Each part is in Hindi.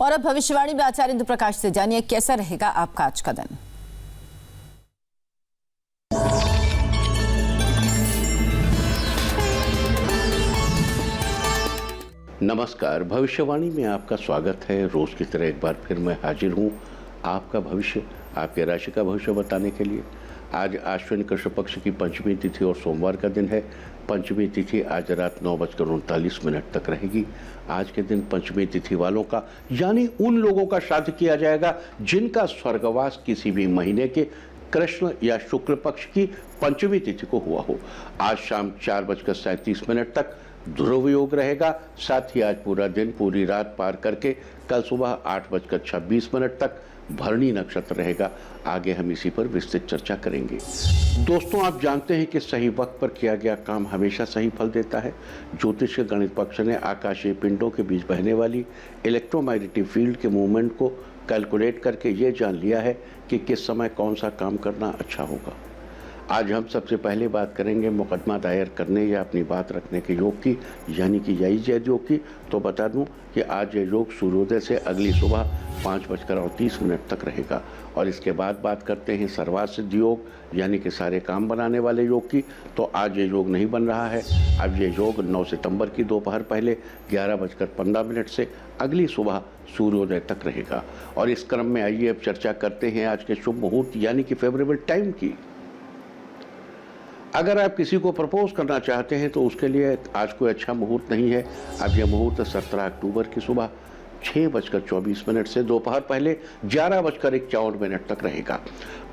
और अब भविष्यवाणी में आचार्य इंदु प्रकाश से जानिए कैसा रहेगा आपका आज का दिन। नमस्कार, भविष्यवाणी में आपका स्वागत है। रोज की तरह एक बार फिर मैं हाजिर हूँ आपका भविष्य, आपके राशि का भविष्य बताने के लिए। आज आश्विन कृष्ण पक्ष की पंचमी तिथि और सोमवार का दिन है। पंचमी तिथि आज रात 9:39 तक रहेगी। आज के दिन पंचमी तिथि वालों का यानी उन लोगों का श्राद्ध किया जाएगा जिनका स्वर्गवास किसी भी महीने के कृष्ण या शुक्ल पक्ष की पंचमी तिथि को हुआ हो। आज शाम 4:37 तक ध्रुव योग रहेगा। साथ ही आज पूरा दिन पूरी रात पार करके कल सुबह 8:26 तक भरणी नक्षत्र रहेगा। आगे हम इसी पर विस्तृत चर्चा करेंगे। दोस्तों, आप जानते हैं कि सही वक्त पर किया गया काम हमेशा सही फल देता है। ज्योतिष के गणित पक्ष ने आकाशीय पिंडों के बीच बहने वाली इलेक्ट्रोमैग्नेटिक फील्ड के मूवमेंट को कैलकुलेट करके ये जान लिया है कि किस समय कौन सा काम करना अच्छा होगा। आज हम सबसे पहले बात करेंगे मुकदमा दायर करने या अपनी बात रखने के योग की, यानी कि याई जैद योग की। तो बता दूं कि आज ये योग सूर्योदय से अगली सुबह 5:30 तक रहेगा। और इसके बाद बात करते हैं सर्वार्थ सिद्धि योग, यानी कि सारे काम बनाने वाले योग की। तो आज ये योग नहीं बन रहा है। अब ये योग 9 सितंबर की दोपहर पहले 11:15 से अगली सुबह सूर्योदय तक रहेगा। और इस क्रम में आइए अब चर्चा करते हैं आज के शुभ मुहूर्त यानी कि फेवरेबल टाइम की। अगर आप किसी को प्रपोज करना चाहते हैं तो उसके लिए आज कोई अच्छा मुहूर्त नहीं है। अब यह मुहूर्त 17 अक्टूबर की सुबह 6:24 से दोपहर पहले 11:51 तक रहेगा।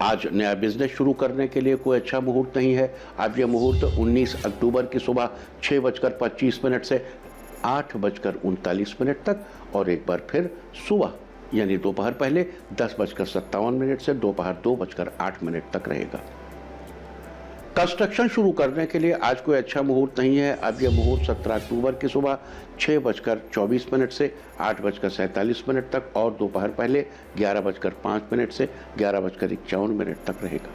आज नया बिजनेस शुरू करने के लिए कोई अच्छा मुहूर्त नहीं है। अब यह मुहूर्त 19 अक्टूबर की सुबह 6:25 से 8:39 तक और एक बार फिर सुबह यानी दोपहर पहले 10:57 से दोपहर 2:08 तक रहेगा। कंस्ट्रक्शन शुरू करने के लिए आज कोई अच्छा मुहूर्त नहीं है। अब यह मुहूर्त 17 अक्टूबर की सुबह 6:24 से 8:47 तक और दोपहर पहले 11:05 से 11:51 तक रहेगा।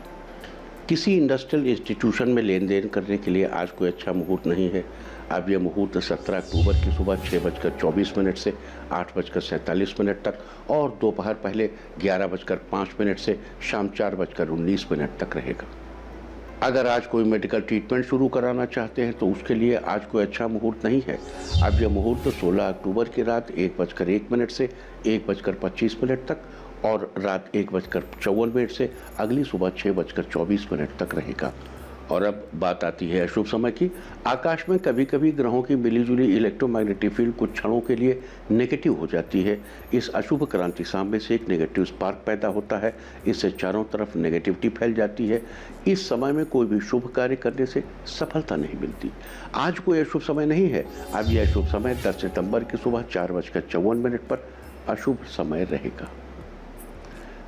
किसी इंडस्ट्रियल इंस्टीट्यूशन में लेन देन करने के लिए आज कोई अच्छा मुहूर्त नहीं है। अब यह मुहूर्त 17 अक्टूबर की सुबह 6:24 से 8:47 तक और दोपहर पहले 11:05 से शाम 4:19 तक रहेगा। अगर आज कोई मेडिकल ट्रीटमेंट शुरू कराना चाहते हैं तो उसके लिए आज कोई अच्छा मुहूर्त नहीं है। अब यह मुहूर्त 16 अक्टूबर की रात 1:01 से 1:25 तक और रात 1:54 से अगली सुबह 6:24 तक रहेगा। और अब बात आती है अशुभ समय की। आकाश में कभी कभी ग्रहों की मिलीजुली इलेक्ट्रोमैग्नेटिक फील्ड कुछ क्षणों के लिए नेगेटिव हो जाती है। इस अशुभ क्रांति सामने से एक नेगेटिव स्पार्क पैदा होता है। इससे चारों तरफ नेगेटिविटी फैल जाती है। इस समय में कोई भी शुभ कार्य करने से सफलता नहीं मिलती। आज कोई अशुभ समय नहीं है। अब यह अशुभ समय 10 सितंबर की सुबह 4:54 पर अशुभ समय रहेगा।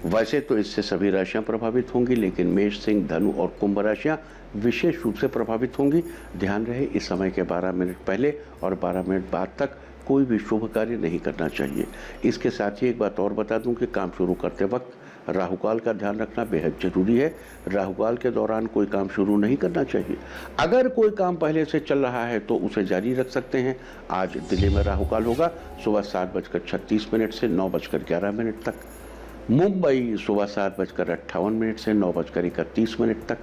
वैसे तो इससे सभी राशियां प्रभावित होंगी, लेकिन मेष, सिंह, धनु और कुंभ राशियां विशेष रूप से प्रभावित होंगी। ध्यान रहे, इस समय के 12 मिनट पहले और 12 मिनट बाद तक कोई भी शुभ कार्य नहीं करना चाहिए। इसके साथ ही एक बात और बता दूं कि काम शुरू करते वक्त राहुकाल का ध्यान रखना बेहद जरूरी है। राहुकाल के दौरान कोई काम शुरू नहीं करना चाहिए। अगर कोई काम पहले से चल रहा है तो उसे जारी रख सकते हैं। आज दिल्ली में राहुकाल होगा सुबह 7:36 से 9:11 तक। मुंबई सुबह 7:58 से 9:31 तक।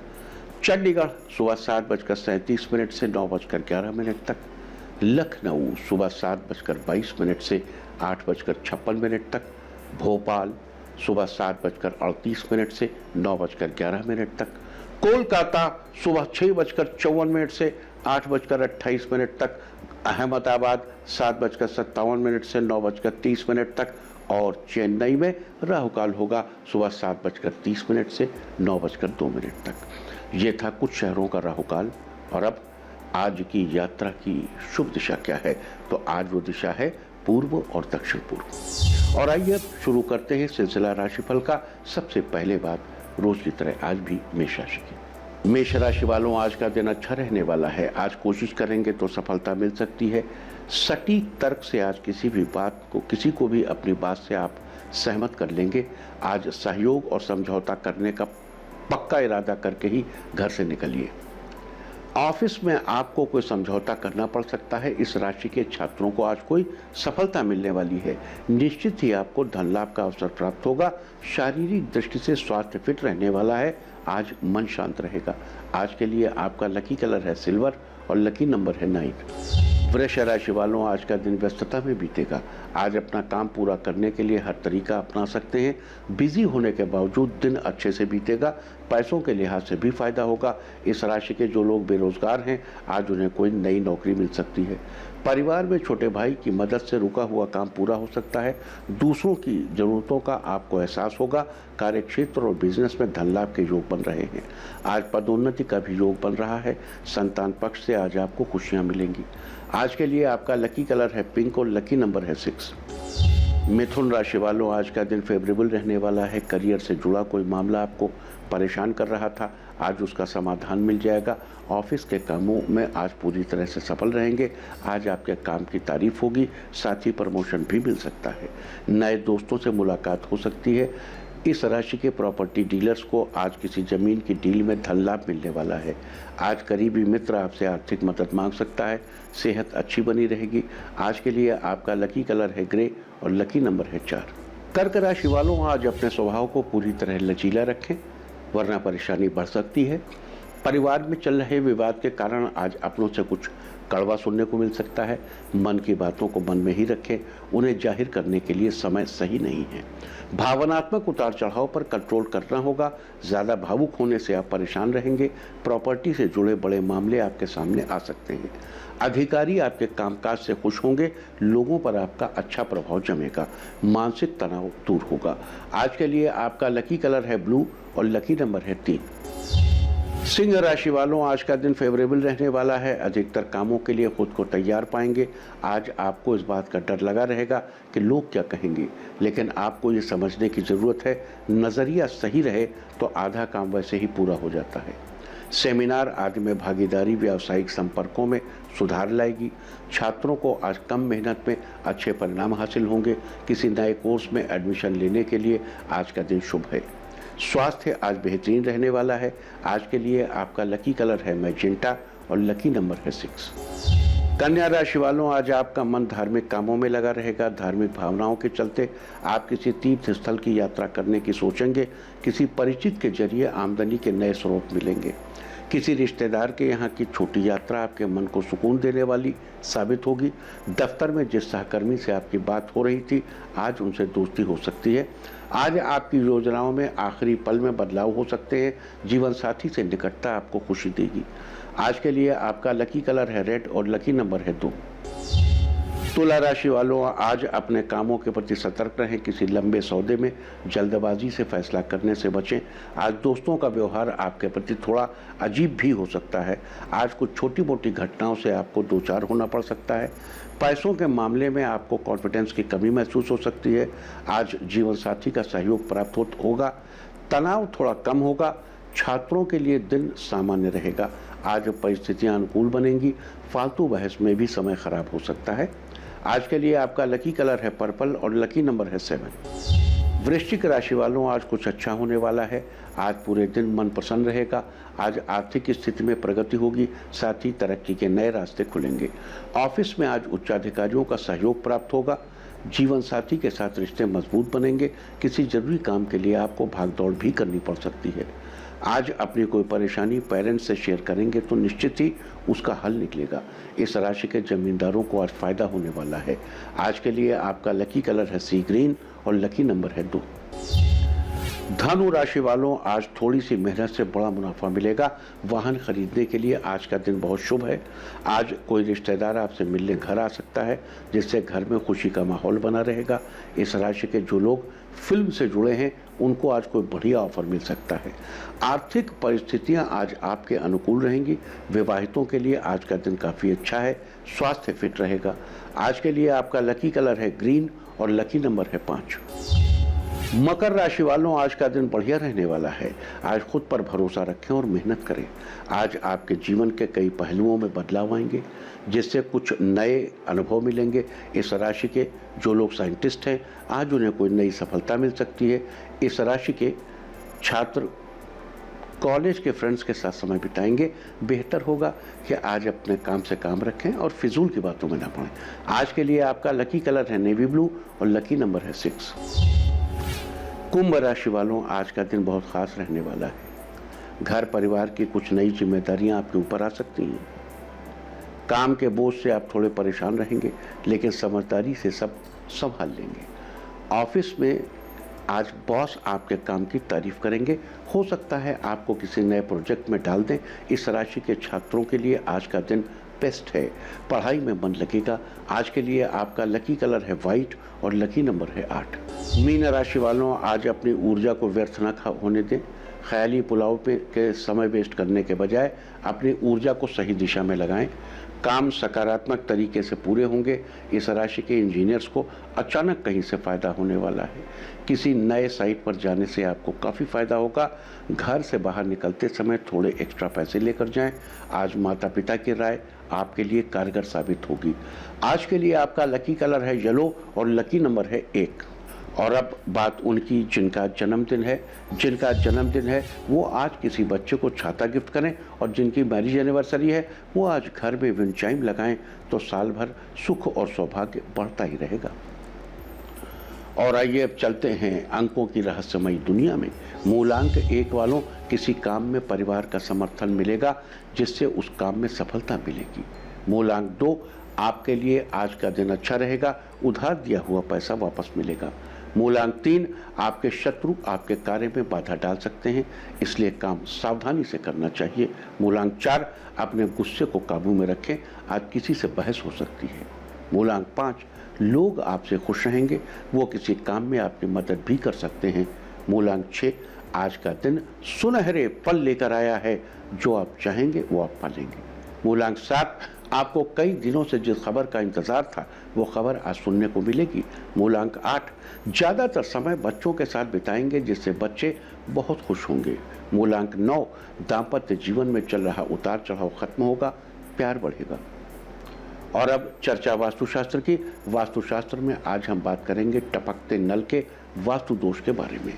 चंडीगढ़ सुबह 7:37 से 9:11 तक। लखनऊ सुबह 7:22 से 8:56 तक। भोपाल सुबह 7:38 से 9:11 तक। कोलकाता सुबह 6:54 से 8:28 तक। अहमदाबाद 7:57 से 9:30 तक और चेन्नई में राहुकाल होगा सुबह 7:30 से 9:02 तक। ये था कुछ शहरों का राहुकाल। और अब आज की यात्रा की शुभ दिशा क्या है? तो आज वो दिशा है पूर्व और दक्षिण पूर्व। और आइए अब शुरू करते हैं सिलसिला राशिफल का। सबसे पहले बात रोज की तरह आज भी मेष राशि की। मेष राशि वालों, आज का दिन अच्छा रहने वाला है। आज कोशिश करेंगे तो सफलता मिल सकती है। सटीक तर्क से आज किसी को भी अपनी बात से आप सहमत कर लेंगे। आज सहयोग और समझौता करने का पक्का इरादा करके ही घर से निकलिए। ऑफिस में आपको कोई समझौता करना पड़ सकता है। इस राशि के छात्रों को आज कोई सफलता मिलने वाली है। निश्चित ही आपको धन लाभ का अवसर प्राप्त होगा। शारीरिक दृष्टि से स्वास्थ्य फिट रहने वाला है। आज मन शांत रहेगा। आज के लिए आपका लकी कलर है सिल्वर और लकी नंबर है 9। वृष राशि वालों, आज का दिन व्यस्तता में बीतेगा। आज अपना काम पूरा करने के लिए हर तरीका अपना सकते हैं। बिजी होने के बावजूद दिन अच्छे से बीतेगा। पैसों के लिहाज से भी फायदा होगा। इस राशि के जो लोग बेरोजगार हैं, आज उन्हें कोई नई नौकरी मिल सकती है। परिवार में छोटे भाई की मदद से रुका हुआ काम पूरा हो सकता है। दूसरों की जरूरतों का आपको एहसास होगा। कार्यक्षेत्र और बिजनेस में धन लाभ के योग बन रहे हैं। आज पदोन्नति का भी योग बन रहा है। संतान पक्ष से आज आपको खुशियां मिलेंगी। आज के लिए आपका लकी कलर है पिंक और लकी नंबर है 6। मिथुन राशि वालों, आज का दिन फेवरेबल रहने वाला है। करियर से जुड़ा कोई मामला आपको परेशान कर रहा था, आज उसका समाधान मिल जाएगा। ऑफिस के कामों में आज पूरी तरह से सफल रहेंगे। आज आपके काम की तारीफ होगी, साथ ही प्रमोशन भी मिल सकता है। नए दोस्तों से मुलाकात हो सकती है। इस राशि के प्रॉपर्टी डीलर्स को आज किसी जमीन की डील में धन लाभ मिलने वाला है। आज करीबी मित्र आपसे आर्थिक मदद मांग सकता है। सेहत अच्छी बनी रहेगी। आज के लिए आपका लकी कलर है ग्रे और लकी नंबर है 4। कर्क राशि वालों, आज अपने स्वभाव को पूरी तरह लचीला रखें, वरना परेशानी बढ़ सकती है। परिवार में चल रहे विवाद के कारण आज अपनों से कुछ कड़वा सुनने को मिल सकता है। मन की बातों को मन में ही रखें, उन्हें जाहिर करने के लिए समय सही नहीं है। भावनात्मक उतार चढ़ाव पर कंट्रोल करना होगा। ज़्यादा भावुक होने से आप परेशान रहेंगे। प्रॉपर्टी से जुड़े बड़े मामले आपके सामने आ सकते हैं। अधिकारी आपके कामकाज से खुश होंगे। लोगों पर आपका अच्छा प्रभाव जमेगा। मानसिक तनाव दूर होगा। आज के लिए आपका लकी कलर है ब्लू और लकी नंबर है 3। सिंह राशि वालों, आज का दिन फेवरेबल रहने वाला है। अधिकतर कामों के लिए खुद को तैयार पाएंगे। आज आपको इस बात का डर लगा रहेगा कि लोग क्या कहेंगे, लेकिन आपको ये समझने की ज़रूरत है, नज़रिया सही रहे तो आधा काम वैसे ही पूरा हो जाता है। सेमिनार आदि में भागीदारी व्यावसायिक संपर्कों में सुधार लाएगी। छात्रों को आज कम मेहनत में अच्छे परिणाम हासिल होंगे। किसी नए कोर्स में एडमिशन लेने के लिए आज का दिन शुभ है। स्वास्थ्य आज बेहतरीन रहने वाला है। आज के लिए आपका लकी कलर है मैजेंटा और लकी नंबर है 6। कन्या राशि वालों, आज आपका मन धार्मिक कामों में लगा रहेगा। धार्मिक भावनाओं के चलते आप किसी तीर्थ स्थल की यात्रा करने की सोचेंगे। किसी परिचित के जरिए आमदनी के नए स्रोत मिलेंगे। किसी रिश्तेदार के यहाँ की छोटी यात्रा आपके मन को सुकून देने वाली साबित होगी। दफ्तर में जिस सहकर्मी से आपकी बात हो रही थी, आज उनसे दोस्ती हो सकती है। आज आपकी योजनाओं में आखिरी पल में बदलाव हो सकते हैं। जीवन साथी से निकटता आपको खुशी देगी। आज के लिए आपका लकी कलर है रेड और लकी नंबर है 2। तुला राशि वालों, आज अपने कामों के प्रति सतर्क रहें। किसी लंबे सौदे में जल्दबाजी से फैसला करने से बचें। आज दोस्तों का व्यवहार आपके प्रति थोड़ा अजीब भी हो सकता है। आज कुछ छोटी मोटी घटनाओं से आपको दो चार होना पड़ सकता है। पैसों के मामले में आपको कॉन्फिडेंस की कमी महसूस हो सकती है। आज जीवन साथी का सहयोग प्राप्त होगा। तनाव थोड़ा कम होगा। छात्रों के लिए दिन सामान्य रहेगा। आज परिस्थितियां अनुकूल बनेंगी। फालतू बहस में भी समय खराब हो सकता है। आज के लिए आपका लकी कलर है पर्पल और लकी नंबर है 7। वृश्चिक राशि वालों, आज कुछ अच्छा होने वाला है। आज पूरे दिन मन प्रसन्न रहेगा। आज आर्थिक स्थिति में प्रगति होगी। साथ ही तरक्की के नए रास्ते खुलेंगे। ऑफिस में आज उच्चाधिकारियों का सहयोग प्राप्त होगा। जीवन साथी के साथ रिश्ते मजबूत बनेंगे। किसी जरूरी काम के लिए आपको भागदौड़ भी करनी पड़ सकती है। आज अपनी कोई परेशानी पेरेंट्स से शेयर करेंगे तो निश्चित ही उसका हल निकलेगा। इस राशि के जमींदारों को आज फायदा होने वाला है। आज के लिए आपका लकी कलर है सी ग्रीन और लकी नंबर है 2। धनु राशि वालों, आज थोड़ी सी मेहनत से बड़ा मुनाफा मिलेगा। वाहन खरीदने के लिए आज का दिन बहुत शुभ है। आज कोई रिश्तेदार आपसे मिलने घर आ सकता है, जिससे घर में खुशी का माहौल बना रहेगा। इस राशि के जो लोग फिल्म से जुड़े हैं, उनको आज कोई बढ़िया ऑफर मिल सकता है। आर्थिक परिस्थितियां आज आपके अनुकूल रहेंगी। विवाहितों के लिए आज का दिन काफ़ी अच्छा है। स्वास्थ्य फिट रहेगा। आज के लिए आपका लकी कलर है ग्रीन और लकी नंबर है 5। मकर राशि वालों, आज का दिन बढ़िया रहने वाला है। आज खुद पर भरोसा रखें और मेहनत करें। आज आपके जीवन के कई पहलुओं में बदलाव आएंगे, जिससे कुछ नए अनुभव मिलेंगे। इस राशि के जो लोग साइंटिस्ट हैं, आज उन्हें कोई नई सफलता मिल सकती है। इस राशि के छात्र कॉलेज के फ्रेंड्स के साथ समय बिताएंगे। बेहतर होगा कि आज अपने काम से काम रखें और फिजूल की बातों में ना पड़ें। आज के लिए आपका लकी कलर है नेवी ब्लू और लकी नंबर है 6। कुंभ राशि वालों, आज का दिन बहुत खास रहने वाला है। घर परिवार की कुछ नई जिम्मेदारियां आपके ऊपर आ सकती हैं। काम के बोझ से आप थोड़े परेशान रहेंगे, लेकिन समझदारी से सब संभाल लेंगे। ऑफिस में आज बॉस आपके काम की तारीफ करेंगे। हो सकता है आपको किसी नए प्रोजेक्ट में डाल दें। इस राशि के छात्रों के लिए आज का दिन बेस्ट है, पढ़ाई में मन लगेगा। आज के लिए आपका लकी कलर है वाइट और लकी नंबर है 8। मीन राशि वालों, आज अपनी ऊर्जा को व्यर्थ न होने दें। ख्याली पुलाव पे के समय वेस्ट करने के बजाय अपनी ऊर्जा को सही दिशा में लगाएं। काम सकारात्मक तरीके से पूरे होंगे। इस राशि के इंजीनियर्स को अचानक कहीं से फ़ायदा होने वाला है। किसी नए साइट पर जाने से आपको काफ़ी फ़ायदा होगा। घर से बाहर निकलते समय थोड़े एक्स्ट्रा पैसे लेकर जाएं। आज माता पिता की राय आपके लिए कारगर साबित होगी। आज के लिए आपका लकी कलर है येलो और लकी नंबर है 1। और अब बात उनकी जिनका जन्मदिन है वो आज किसी बच्चे को छाता गिफ्ट करें, और जिनकी मैरिज एनिवर्सरी है वो आज घर में विंड चाइम लगाएं, तो साल भर सुख और सौभाग्य बढ़ता ही रहेगा। और आइए अब चलते हैं अंकों की रहस्यमयी दुनिया में। मूलांक 1 वालों, किसी काम में परिवार का समर्थन मिलेगा जिससे उस काम में सफलता मिलेगी। मूलांक 2, आपके लिए आज का दिन अच्छा रहेगा, उधार दिया हुआ पैसा वापस मिलेगा। मूलांक 3, आपके शत्रु आपके कार्य में बाधा डाल सकते हैं, इसलिए काम सावधानी से करना चाहिए। मूलांक 4, अपने गुस्से को काबू में रखें, आज किसी से बहस हो सकती है। मूलांक 5, लोग आपसे खुश रहेंगे, वो किसी काम में आपकी मदद भी कर सकते हैं। मूलांक 6, आज का दिन सुनहरे फल लेकर आया है, जो आप चाहेंगे वो आप पालेंगे। मूलांक 7, आपको कई दिनों से जिस खबर का इंतजार था वो खबर आज सुनने को मिलेगी। मूलांक 8, ज़्यादातर समय बच्चों के साथ बिताएंगे जिससे बच्चे बहुत खुश होंगे। मूलांक 9, दाम्पत्य जीवन में चल रहा उतार चढ़ाव खत्म होगा, प्यार बढ़ेगा। और अब चर्चा वास्तुशास्त्र की। वास्तुशास्त्र में आज हम बात करेंगे टपकते नल के वास्तु दोष के बारे में।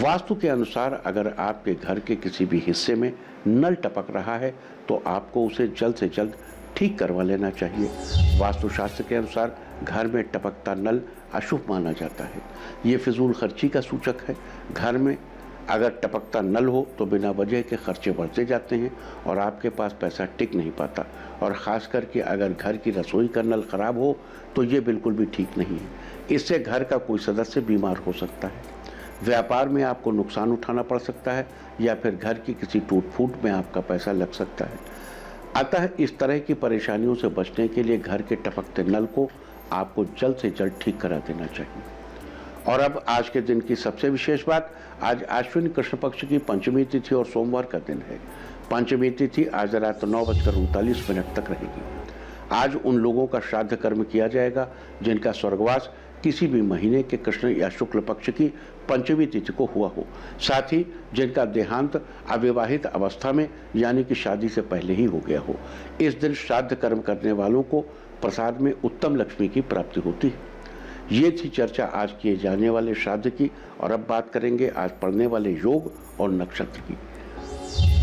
वास्तु के अनुसार अगर आपके घर के किसी भी हिस्से में नल टपक रहा है तो आपको उसे जल्द से जल्द ठीक करवा लेना चाहिए। वास्तुशास्त्र के अनुसार घर में टपकता नल अशुभ माना जाता है। ये फिजूल खर्ची का सूचक है। घर में अगर टपकता नल हो तो बिना वजह के खर्चे बढ़ते जाते हैं और आपके पास पैसा टिक नहीं पाता। और ख़ास करके अगर घर की रसोई का नल ख़राब हो तो ये बिल्कुल भी ठीक नहीं है। इससे घर का कोई सदस्य बीमार हो सकता है, व्यापार में आपको नुकसान उठाना पड़ सकता है, या फिर घर की किसी टूट फूट में आपका पैसा लग सकता है। अतः इस तरह की परेशानियों से बचने के लिए घर के टपकते नल को आपको जल्द से जल्द ठीक करा देना चाहिए। और अब आज के दिन की सबसे विशेष बात, आज अश्विन कृष्ण पक्ष की पंचमी तिथि और सोमवार का दिन है। पंचमी तिथि आज रात 9:39 तक रहेगी। आज उन लोगों का श्राद्ध कर्म किया जाएगा जिनका स्वर्गवास किसी भी महीने के कृष्ण या शुक्ल पक्ष की पंचमी तिथि को हुआ हो, साथ ही जिनका देहांत अविवाहित अवस्था में यानी कि शादी से पहले ही हो गया हो। इस दिन श्राद्ध कर्म करने वालों को प्रसाद में उत्तम लक्ष्मी की प्राप्ति होती है। ये थी चर्चा आज किए जाने वाले श्राद्ध की। और अब बात करेंगे आज पड़ने वाले योग और नक्षत्र की।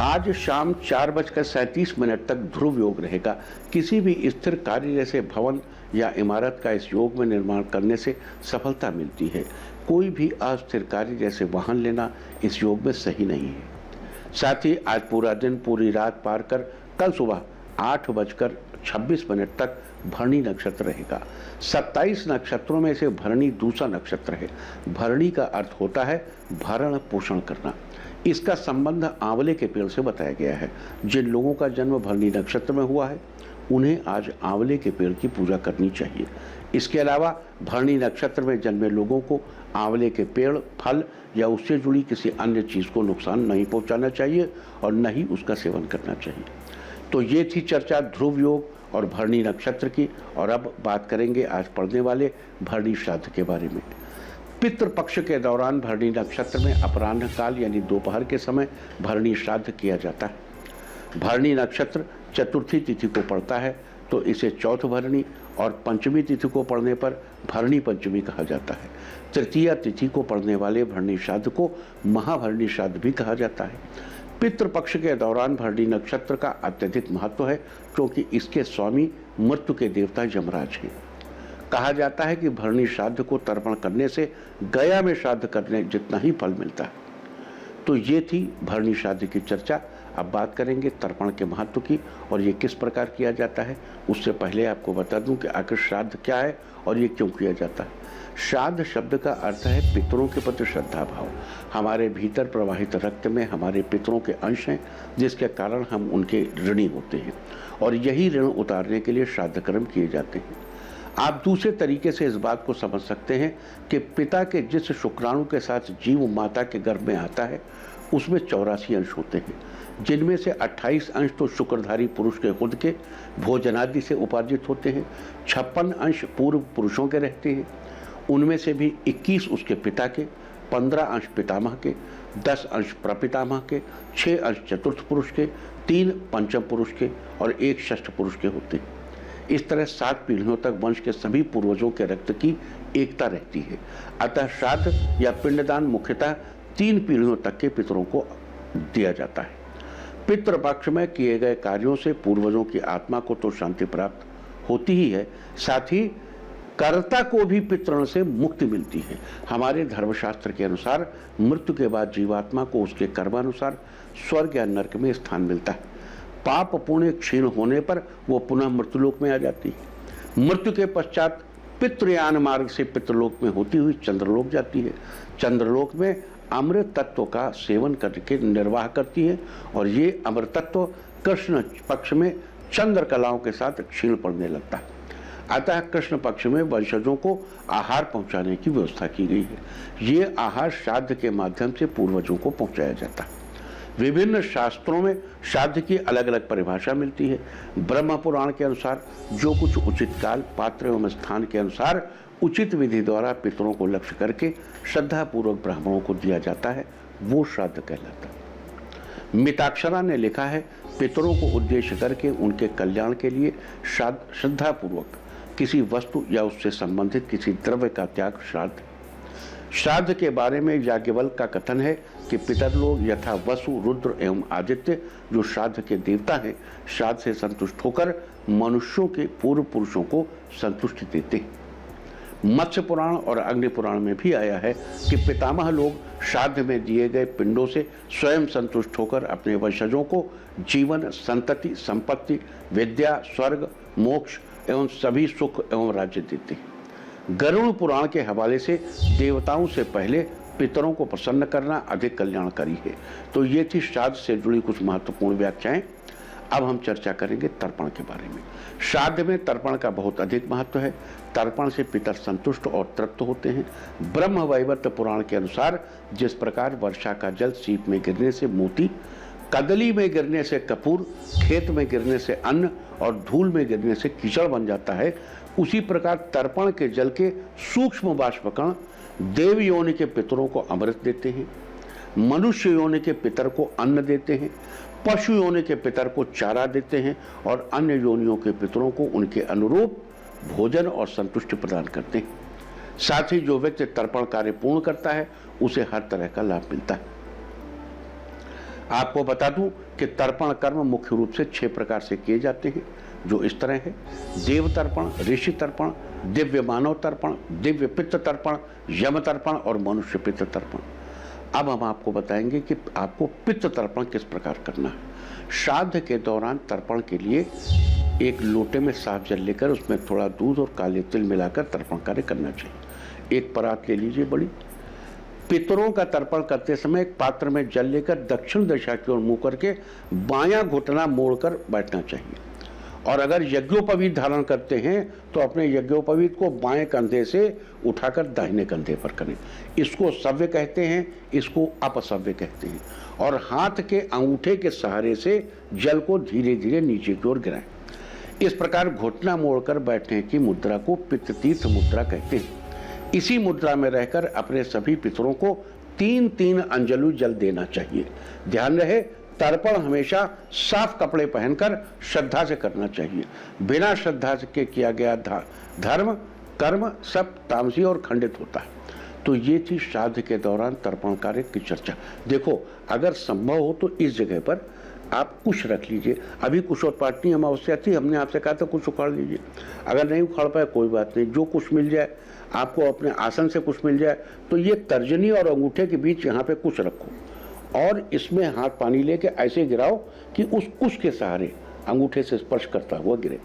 आज शाम 4:37 तक ध्रुव योग रहेगा। किसी भी स्थिर कार्य जैसे भवन या इमारत का इस योग में निर्माण करने से सफलता मिलती है। कोई भी अस्थिर कार्य जैसे वाहन लेना इस योग में सही नहीं है। साथ ही आज पूरा दिन पूरी रात पार कर कल सुबह 8:26 तक भरणी नक्षत्र रहेगा। 27 नक्षत्रों में से भरणी दूसरा नक्षत्र है। भरणी का अर्थ होता है भरण पोषण करना। इसका संबंध आंवले के पेड़ से बताया गया है। जिन लोगों का जन्म भरणी नक्षत्र में हुआ है उन्हें आज आंवले के पेड़ की पूजा करनी चाहिए। इसके अलावा भरणी नक्षत्र में जन्मे लोगों को आंवले के पेड़, फल या उससे जुड़ी किसी अन्य चीज़ को नुकसान नहीं पहुंचाना चाहिए और न ही उसका सेवन करना चाहिए। तो ये थी चर्चा ध्रुव योग और भरणी नक्षत्र की। और अब बात करेंगे आज पड़ने वाले भरणी श्राद्ध के बारे में। पितृपक्ष के दौरान भरणी नक्षत्र में अपराह्न काल यानी दोपहर के समय भरणी श्राद्ध किया जाता है। भरणी नक्षत्र चतुर्थी तिथि को पड़ता है तो इसे चौथ भरणी और पंचमी तिथि को पड़ने पर भरणी पंचमी कहा जाता है। तृतीया तिथि को पड़ने वाले भरणी श्राद्ध को महाभरणी श्राद्ध भी कहा जाता है। पितृपक्ष के दौरान भरणी नक्षत्र का अत्यधिक महत्व है, क्योंकि इसके स्वामी मृत्यु के देवता यमराज हैं। कहा जाता है कि भरणी श्राद्ध को तर्पण करने से गया में श्राद्ध करने जितना ही फल मिलता है। तो ये थी भरणी श्राद्ध की चर्चा। अब बात करेंगे तर्पण के महत्व की और ये किस प्रकार किया जाता है। उससे पहले आपको बता दूं कि आखिर श्राद्ध क्या है और ये क्यों किया जाता है। श्राद्ध शब्द का अर्थ है पितरों के प्रति श्रद्धा भाव। हमारे भीतर प्रवाहित रक्त में हमारे पितरों के अंश हैं, जिसके कारण हम उनके ऋणी होते हैं और यही ऋण उतारने के लिए श्राद्ध कर्म किए जाते हैं। आप दूसरे तरीके से इस बात को समझ सकते हैं कि पिता के जिस शुक्राणु के साथ जीव माता के गर्भ में आता है उसमें 84 अंश होते हैं, जिनमें से 28 अंश तो शुक्रधारी पुरुष के खुद के भोजनादि से उपार्जित होते हैं, 56 अंश पूर्व पुरुषों के रहते हैं, उनमें से भी 21 उसके पिता के, 15 अंश पितामह के, 10 अंश प्रपितामह के, 6 अंश चतुर्थ पुरुष के, 3 पंचम पुरुष के और 1 षष्ठ पुरुष के होते हैं। इस तरह 7 पीढ़ियों तक वंश के सभी पूर्वजों के रक्त की एकता रहती है। अतः श्राद्ध या पिंडदान मुख्यतः 3 पीढ़ियों तक के पितरों को दिया जाता है। पितृपक्ष में किए गए कार्यों से पूर्वजों की आत्मा को तो शांति प्राप्त होती ही है, साथ ही कर्ता को भी पितृण से मुक्ति मिलती है। हमारे धर्मशास्त्र के अनुसार मृत्यु के बाद जीवात्मा को उसके कर्मानुसार स्वर्ग या नरक में स्थान मिलता है। पाप पुण्य क्षीण होने पर वो पुनः मृत्युलोक में आ जाती है। मृत्यु के पश्चात पितृयान मार्ग से पितृलोक में होती हुई चंद्रलोक जाती है। चंद्रलोक में अमृत तत्व का सेवन करके निर्वाह करती है और ये अमृत तत्व कृष्ण पक्ष में चंद्र कलाओं के साथ क्षीण पड़ने लगता है। अतः कृष्ण पक्ष में वंशजों को आहार पहुंचाने की व्यवस्था की गई है। ये आहार श्राद्ध के माध्यम से पूर्वजों को पहुंचाया जाता है। विभिन्न शास्त्रों में श्राद्ध की अलग अलग परिभाषा मिलती है। ब्रह्म पुराण के अनुसार जो कुछ उचित काल, पात्र एवं स्थान के अनुसार उचित विधि द्वारा पितरों को लक्ष्य करके श्रद्धा पूर्वक ब्राह्मणों को दिया जाता है, वो श्राद्ध कहलाता है। मिताक्षरा ने लिखा है, पितरों को उद्देश्य करके उनके कल्याण के लिए श्रद्धा पूर्वक किसी वस्तु या उससे संबंधित किसी द्रव्य का त्याग श्राद्ध। श्राद्ध के बारे में याज्ञवल्क्य का कथन है कि पितर लोग यथा वसु, रुद्र एवं आदित्य जो श्राद्ध के देवता हैं, श्राद्ध से संतुष्ट होकर मनुष्यों के पूर्व पुरुषों को संतुष्टि देते हैं। मत्स्य पुराण और अग्नि पुराण में भी आया है कि पितामह लोग श्राद्ध में दिए गए पिंडों से स्वयं संतुष्ट होकर अपने वंशजों को जीवन, संतति, संपत्ति, विद्या, स्वर्ग, मोक्ष एवं सभी सुख एवं राज्य देते हैं। गरुड़ पुराण के हवाले से देवताओं से पहले पितरों को प्रसन्न करना अधिक कल्याणकारी है। तो ये थी श्राद्ध से जुड़ी कुछ महत्वपूर्ण व्याख्याएं। अब हम चर्चा करेंगे तर्पण के बारे में। श्राद्ध में तर्पण का बहुत अधिक महत्व है। तर्पण से पितर संतुष्ट और तृप्त होते हैं। ब्रह्म वैवर्त पुराण के अनुसार जिस प्रकार वर्षा का जल सीप में गिरने से मोती, कदली में गिरने से कपूर, खेत में गिरने से अन्न और धूल में गिरने से कीचड़ बन जाता है, उसी प्रकार तर्पण के जल के सूक्ष्म बाष्पकण देव योनि के पितरों को अमृत देते हैं, मनुष्य योनि के पितर को अन्न देते हैं, पशु योनि के पितर को चारा देते हैं और अन्य योनियों के पितरों को उनके अनुरूप भोजन और संतुष्टि प्रदान करते हैं। साथ ही जो व्यक्ति तर्पण कार्य पूर्ण करता है उसे हर तरह का लाभ मिलता है। आपको बता दूं कि तर्पण कर्म मुख्य रूप से 6 प्रकार से किए जाते हैं, जो इस तरह है: देव तर्पण, ऋषि तर्पण, दिव्य मानव तर्पण, दिव्य पितृ तर्पण, यम तर्पण और मनुष्य पितृ तर्पण। अब हम आपको बताएंगे कि आपको पितृ तर्पण किस प्रकार करना है। श्राद्ध के दौरान तर्पण के लिए एक लोटे में साफ जल लेकर उसमें थोड़ा दूध और काले तिल मिलाकर तर्पण कार्य करना चाहिए। एक परात ले लीजिए बड़ी। पितरों का तर्पण करते समय एक पात्र में जल लेकर दक्षिण दिशा की ओर मुंह करके बायां घुटना मोड़कर बैठना चाहिए। और अगर यज्ञोपवीत धारण करते हैं तो अपने यज्ञोपवीत को बाएं कंधे से उठाकर दाहिने कंधे पर करें। इसको सव्य कहते हैं, इसको अपसव्य कहते हैं। और हाथ के अंगूठे के सहारे से जल को धीरे धीरे नीचे की ओर गिराएं। इस प्रकार घुटना मोड़कर बैठने की मुद्रा को पितृ तीर्थ मुद्रा कहते हैं। इसी मुद्रा में रहकर अपने सभी पितरों को 3-3 अंजलि जल देना चाहिए। ध्यान रहे, तर्पण हमेशा साफ कपड़े पहनकर श्रद्धा से करना चाहिए। बिना श्रद्धा के किया गया धर्म कर्म सब तामसी और खंडित होता है। तो ये थी श्राद्ध के दौरान तर्पण कार्य की चर्चा। देखो, अगर संभव हो तो इस जगह पर आप कुश रख लीजिए। अभी कुशोत्पाटनी अमावस्या थी, हमने आपसे कहा था कुश उखाड़ लीजिए। अगर नहीं उखाड़ पाए कोई बात नहीं, जो कुश मिल जाए आपको, अपने आसन से कुश मिल जाए तो ये तर्जनी और अंगूठे के बीच यहाँ पे कुश रखो और इसमें हाथ पानी लेके ऐसे गिराओ कि उस कुश के सहारे अंगूठे से स्पर्श करता हुआ गिरे।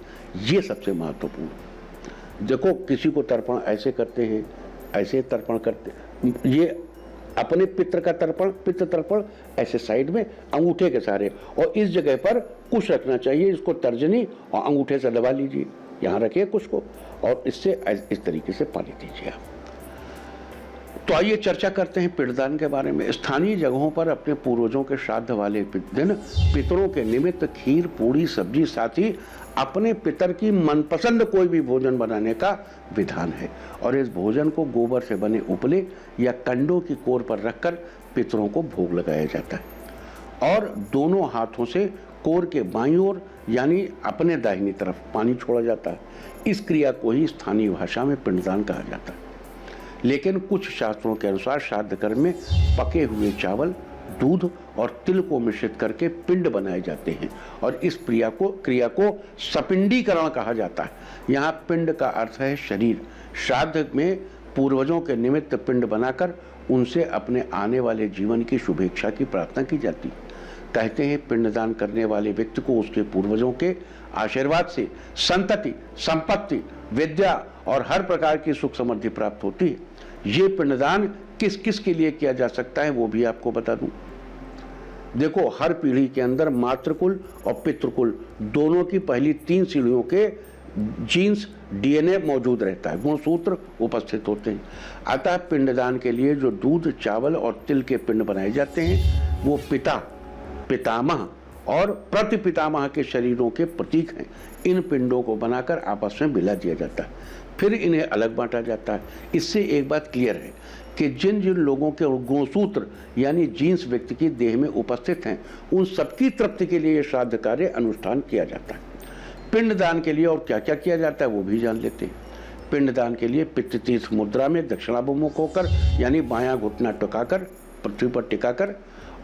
ये सबसे महत्वपूर्ण। देखो, किसी को तर्पण ऐसे करते हैं, ऐसे तर्पण करते, ये अपने पितृ का तर्पण, पितृ तर्पण ऐसे साइड में अंगूठे के सहारे, और इस जगह पर कुश रखना चाहिए। इसको तर्जनी और अंगूठे से दबा लीजिए, यहाँ रखिए कुश को, और इससे इस तरीके से पानी दीजिए आप। तो आइए चर्चा करते हैं पिंडदान के बारे में। स्थानीय जगहों पर अपने पूर्वजों के श्राद्ध वाले दिन पितरों के निमित्त खीर, पूड़ी, सब्जी, साथ ही अपने पितर की मनपसंद कोई भी भोजन बनाने का विधान है, और इस भोजन को गोबर से बने उपले या कंडों की कोर पर रखकर पितरों को भोग लगाया जाता है, और दोनों हाथों से कोर के बाईं ओर यानी अपने दाहिनी तरफ पानी छोड़ा जाता है। इस क्रिया को ही स्थानीय भाषा में पिंडदान कहा जाता है। लेकिन कुछ शास्त्रों के अनुसार श्राद्ध कर्म में पके हुए चावल, दूध और तिल को मिश्रित करके पिंड बनाए जाते हैं, और इस क्रिया को सपिंडीकरण कहा जाता है। यहाँ पिंड का अर्थ है शरीर। श्राद्ध में पूर्वजों के निमित्त पिंड बनाकर उनसे अपने आने वाले जीवन की शुभेच्छा की प्रार्थना की जाती है। कहते हैं पिंडदान करने वाले व्यक्ति को उसके पूर्वजों के आशीर्वाद से संतति, संपत्ति, विद्या और हर प्रकार की सुख समृद्धि प्राप्त होती है। ये पिंडदान किस किस के लिए किया जा सकता है वो भी आपको बता दूं। देखो, हर पीढ़ी के अंदर मातृकुल और पितृकुल दोनों की पहली 3 सीढ़ियों के जीन्स, डीएनए मौजूद रहता है, गुणसूत्र उपस्थित होते हैं। अतः पिंडदान के लिए जो दूध, चावल और तिल के पिंड बनाए जाते हैं वो पिता, पितामह और प्रतिपितामह के शरीरों के प्रतीक हैं। इन पिंडों को बनाकर आपस में मिला दिया जाता है, फिर इन्हें अलग बांटा जाता है। इससे एक बात क्लियर है कि जिन जिन लोगों के गुणसूत्र यानी जीन्स व्यक्ति की देह में उपस्थित हैं, उन सबकी तृप्ति के लिए यह श्राद्ध कार्य अनुष्ठान किया जाता है। पिंडदान के लिए और क्या क्या किया जाता है वो भी जान लेते हैं। पिंडदान के लिए पितृतीर्थ मुद्रा में दक्षिणाभिमुख होकर यानी बायां घुटना टिकाकर, पृथ्वी पर टिकाकर,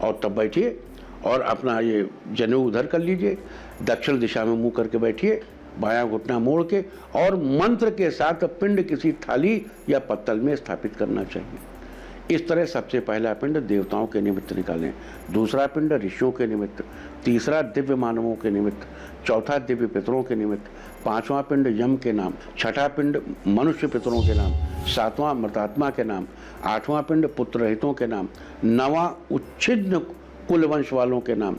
और तब बैठिए और अपना ये जनेऊ उधर कर लीजिए, दक्षिण दिशा में मुंह करके बैठिए, बायां घुटना मोड़ के, और मंत्र के साथ पिंड किसी थाली या पत्तल में स्थापित करना चाहिए। इस तरह सबसे पहला पिंड देवताओं के निमित्त निकालें, दूसरा पिंड ऋषियों के निमित्त, तीसरा दिव्य मानवों के निमित्त, चौथा दिव्य पितरों के निमित्त, पांचवा पिंड यम के नाम, छठा पिंड मनुष्य पितरों के नाम, सातवां मृतात्मा के नाम, आठवां पिंड पुत्र रहितों के नाम, नवां उच्छिन्न कुल वंश वालों के नाम,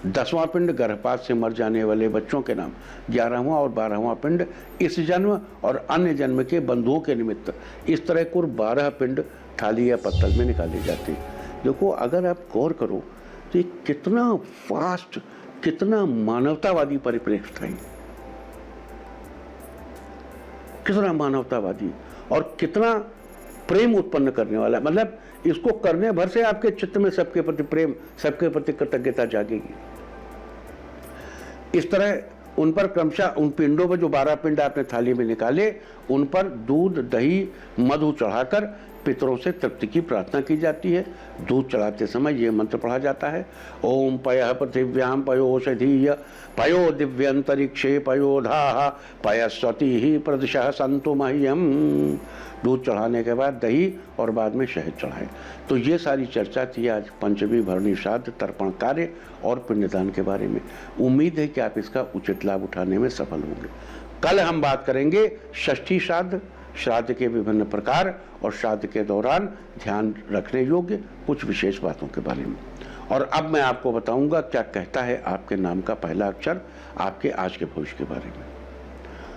10वां पिंड गर्भपात से मर जाने वाले बच्चों के नाम, 11वां और 12वां पिंड इस जन्म और अन्य जन्म के बंधुओं के निमित्त। इस तरह कुल 12 पिंड थाली या पत्तल में निकाले जाते हैं। देखो, अगर आप गौर करो तो कितना फास्ट, कितना मानवतावादी परिप्रेक्ष्य था, कितना मानवतावादी और कितना प्रेम उत्पन्न करने वाला। मतलब इसको करने भर से आपके चित्त में सबके प्रति प्रेम, सबके प्रति कृतज्ञता जागेगी। इस तरह उन पर क्रमशः उन पिंडों पर जो 12 पिंड आपने थाली में निकाले, उन पर दूध, दही, मधु चढ़ाकर पितरों से तृप्ति की प्रार्थना की जाती है। दूध चढ़ाते समय ये मंत्र पढ़ा जाता है, ओम पयः पृथिव्याम पयोषधीय पयो दिव्यंतरिक्षे पयोधाः पयस्वती प्रदिशः सन्तु मह्यम। दूध चढ़ाने के बाद दही और बाद में शहद चढ़ाएं। तो ये सारी चर्चा थी आज पंचमी, भरणी, श्राद्ध, तर्पण कार्य और पिंडदान के बारे में। उम्मीद है कि आप इसका उचित लाभ उठाने में सफल होंगे। कल हम बात करेंगे षष्ठी श्राद्ध, श्राद्ध के विभिन्न प्रकार और श्राद्ध के दौरान ध्यान रखने योग्य कुछ विशेष बातों के बारे में। और अब मैं आपको बताऊंगा क्या कहता है आपके नाम का पहला अक्षर आपके आज के भविष्य के बारे में।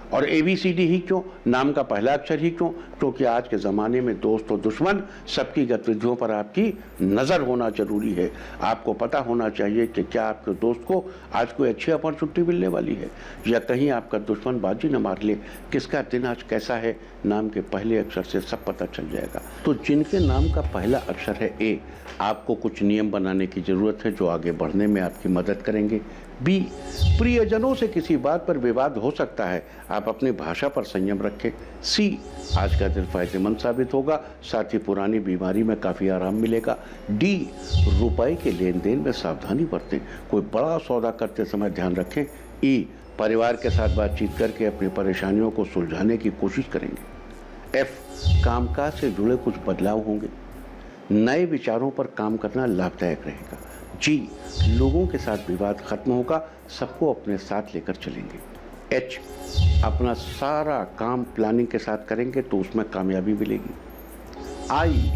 और ABCD ही क्यों, नाम का पहला अक्षर ही क्यों? क्योंकि आज के ज़माने में दोस्त और दुश्मन सबकी गतिविधियों पर आपकी नज़र होना जरूरी है। आपको पता होना चाहिए कि क्या आपके दोस्त को आज कोई अच्छी अपॉर्चुनिटी मिलने वाली है या कहीं आपका दुश्मन बाजी न मार ले। किसका दिन आज कैसा है, नाम के पहले अक्षर से सब पता चल जाएगा। तो जिनके नाम का पहला अक्षर है A, आपको कुछ नियम बनाने की ज़रूरत है जो आगे बढ़ने में आपकी मदद करेंगे। बी, प्रियजनों से किसी बात पर विवाद हो सकता है, आप अपनी भाषा पर संयम रखें। सी, आज का दिन फायदेमंद साबित होगा, साथ ही पुरानी बीमारी में काफ़ी आराम मिलेगा। डी, रुपए के लेन देन में सावधानी बरतें, कोई बड़ा सौदा करते समय ध्यान रखें। ई, परिवार के साथ बातचीत करके अपनी परेशानियों को सुलझाने की कोशिश करेंगे। एफ, कामकाज से जुड़े कुछ बदलाव होंगे, नए विचारों पर काम करना लाभदायक रहेगा। जी, लोगों के साथ विवाद खत्म होगा, सबको अपने साथ लेकर चलेंगे। एच, अपना सारा काम प्लानिंग के साथ करेंगे तो उसमें कामयाबी मिलेगी। आई,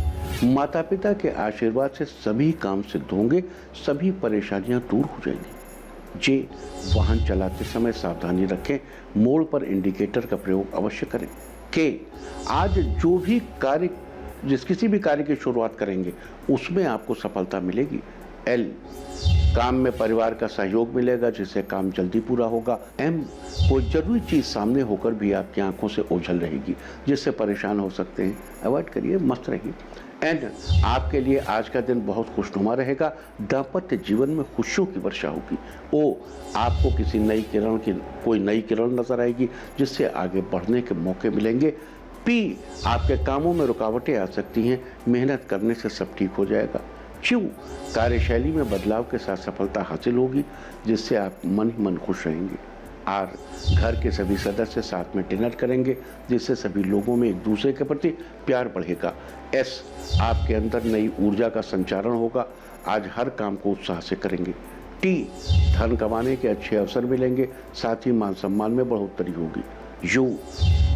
माता पिता के आशीर्वाद से सभी काम सिद्ध होंगे, सभी परेशानियां दूर हो जाएंगी। जे, वाहन चलाते समय सावधानी रखें, मोड़ पर इंडिकेटर का प्रयोग अवश्य करें। के, आज किसी भी कार्य की शुरुआत करेंगे उसमें आपको सफलता मिलेगी। एल, काम में परिवार का सहयोग मिलेगा जिससे काम जल्दी पूरा होगा। एम, कोई जरूरी चीज सामने होकर भी आपकी आंखों से ओझल रहेगी जिससे परेशान हो सकते हैं, अवॉइड करिए, मस्त रहिए। एन, आपके लिए आज का दिन बहुत खुशनुमा रहेगा, दाम्पत्य जीवन में खुशियों की वर्षा होगी। ओ, आपको कोई नई किरण नजर आएगी जिससे आगे बढ़ने के मौके मिलेंगे। पी, आपके कामों में रुकावटें आ सकती हैं, मेहनत करने से सब ठीक हो जाएगा। क्यू, कार्यशैली में बदलाव के साथ सफलता हासिल होगी जिससे आप मन ही मन खुश रहेंगे। आर, घर के सभी सदस्य साथ में डिनर करेंगे जिससे सभी लोगों में एक दूसरे के प्रति प्यार बढ़ेगा। एस, आपके अंदर नई ऊर्जा का संचारण होगा, आज हर काम को उत्साह से करेंगे। टी, धन कमाने के अच्छे अवसर मिलेंगे, साथ ही मान सम्मान में बढ़ोतरी होगी। यू,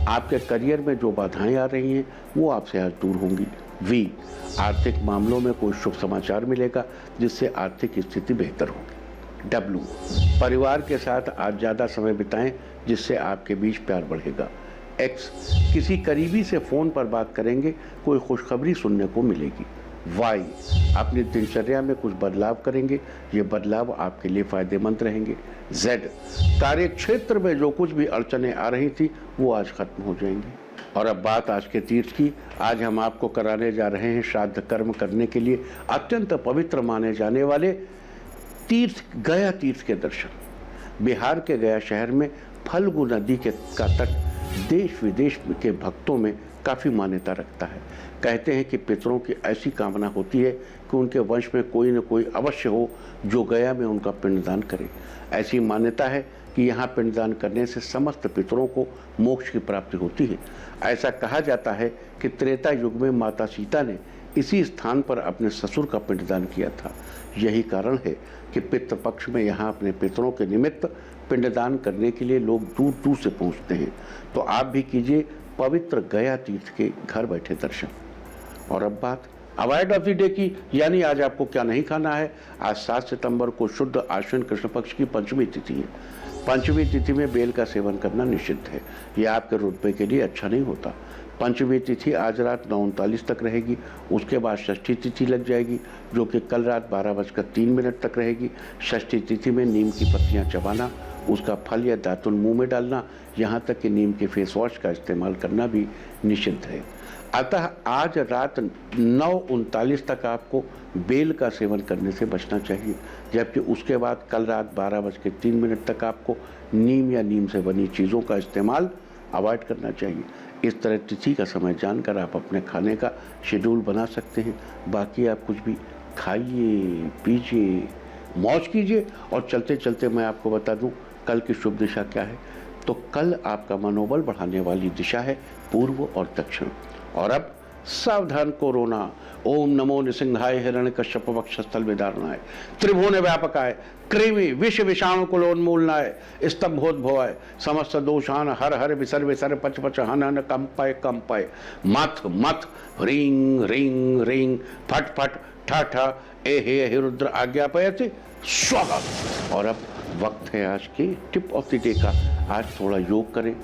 आपके करियर में जो बाधाएं आ रही हैं वो आपसे आज दूर होंगी। वी, आर्थिक मामलों में कोई शुभ समाचार मिलेगा जिससे आर्थिक स्थिति बेहतर होगी। डब्ल्यू, परिवार के साथ आज ज़्यादा समय बिताएं जिससे आपके बीच प्यार बढ़ेगा। एक्स, किसी करीबी से फ़ोन पर बात करेंगे, कोई खुशखबरी सुनने को मिलेगी। वाई, अपनी दिनचर्या में कुछ बदलाव करेंगे, ये बदलाव आपके लिए फायदेमंद रहेंगे। जेड, कार्य क्षेत्र में जो कुछ भी अड़चनें आ रही थी वो आज खत्म हो जाएंगी। और अब बात आज के तीर्थ की। आज हम आपको कराने जा रहे हैं श्राद्ध कर्म करने के लिए अत्यंत पवित्र माने जाने वाले तीर्थ, गया तीर्थ के दर्शन। बिहार के गया शहर में फल्गु नदी का तट देश विदेश के भक्तों में काफ़ी मान्यता रखता है। कहते हैं कि पितरों की ऐसी कामना होती है कि उनके वंश में कोई न कोई अवश्य हो जो गया में उनका पिंडदान करे। ऐसी मान्यता है कि यहाँ पिंडदान करने से समस्त पितरों को मोक्ष की प्राप्ति होती है। ऐसा कहा जाता है कि त्रेता युग में माता सीता ने इसी स्थान पर अपने ससुर का पिंडदान किया था। यही कारण है कि पितृपक्ष में यहाँ अपने पितरों के निमित्त पिंडदान करने के लिए लोग दूर दूर से पहुँचते हैं। तो आप भी कीजिए पवित्र गया तीर्थ के घर बैठे दर्शन। और अब बात अवॉइड ऑफ द डे की, यानी आज आपको क्या नहीं खाना है। आज 7 सितंबर को शुद्ध आश्विन कृष्ण पक्ष की पंचमी तिथि है। पंचमी तिथि में बेल का सेवन करना निषिद्ध है, यह आपके रुतबे के लिए अच्छा नहीं होता। पंचमी तिथि आज रात 9:39 तक रहेगी, उसके बाद षष्ठी तिथि लग जाएगी जो कि कल रात 12:03 तक रहेगी। षष्ठी तिथि में नीम की पत्तियां चबाना, उसका फल या दातुन मुंह में डालना, यहाँ तक कि नीम के फेस वॉश का इस्तेमाल करना भी निषिद्ध है। अतः आज रात 9:39 तक आपको बेल का सेवन करने से बचना चाहिए, जबकि उसके बाद कल रात 12:03 तक आपको नीम या नीम से बनी चीज़ों का इस्तेमाल अवॉइड करना चाहिए। इस तरह तिथि का समय जानकर आप अपने खाने का शेड्यूल बना सकते हैं। बाकी आप कुछ भी खाइए, पीजिए, मौज कीजिए। और चलते चलते मैं आपको बता दूं कल की शुभ दिशा क्या है। तो कल आपका मनोबल बढ़ाने वाली दिशा है पूर्व और दक्षिण। और अब सावधान कोरोना, ओम नमो निसिंहाय हिरण्यकश्यप वक्षस्थल विदारणाय त्रिभुवन व्यापकाय कृमि विष विषाणु कुलोन्मूलनाय स्तंभोद्भवाय समस्त दोषान हर हर विसर विसर पच पच हन हन कंपय कंपय मथ मथ ह्रीं ह्रीं ह्रीं फट फट ठ ठ ए हे रुद्र आज्ञापयते स्वाहा। और अब वक्त है आज की टिप ऑफ द डे का। आज थोड़ा योग करें,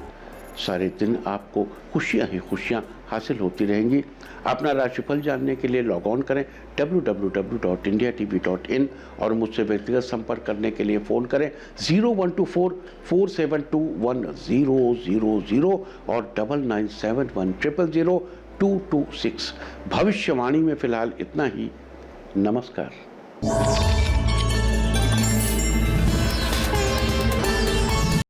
सारे दिन आपको खुशियां ही खुशियां हासिल होती रहेंगी। अपना राशिफल जानने के लिए लॉग ऑन करें www.indiatv.in और मुझसे व्यक्तिगत संपर्क करने के लिए फ़ोन करें 0124-472-1000 और 9971000226। भविष्यवाणी में फिलहाल इतना ही। नमस्कार।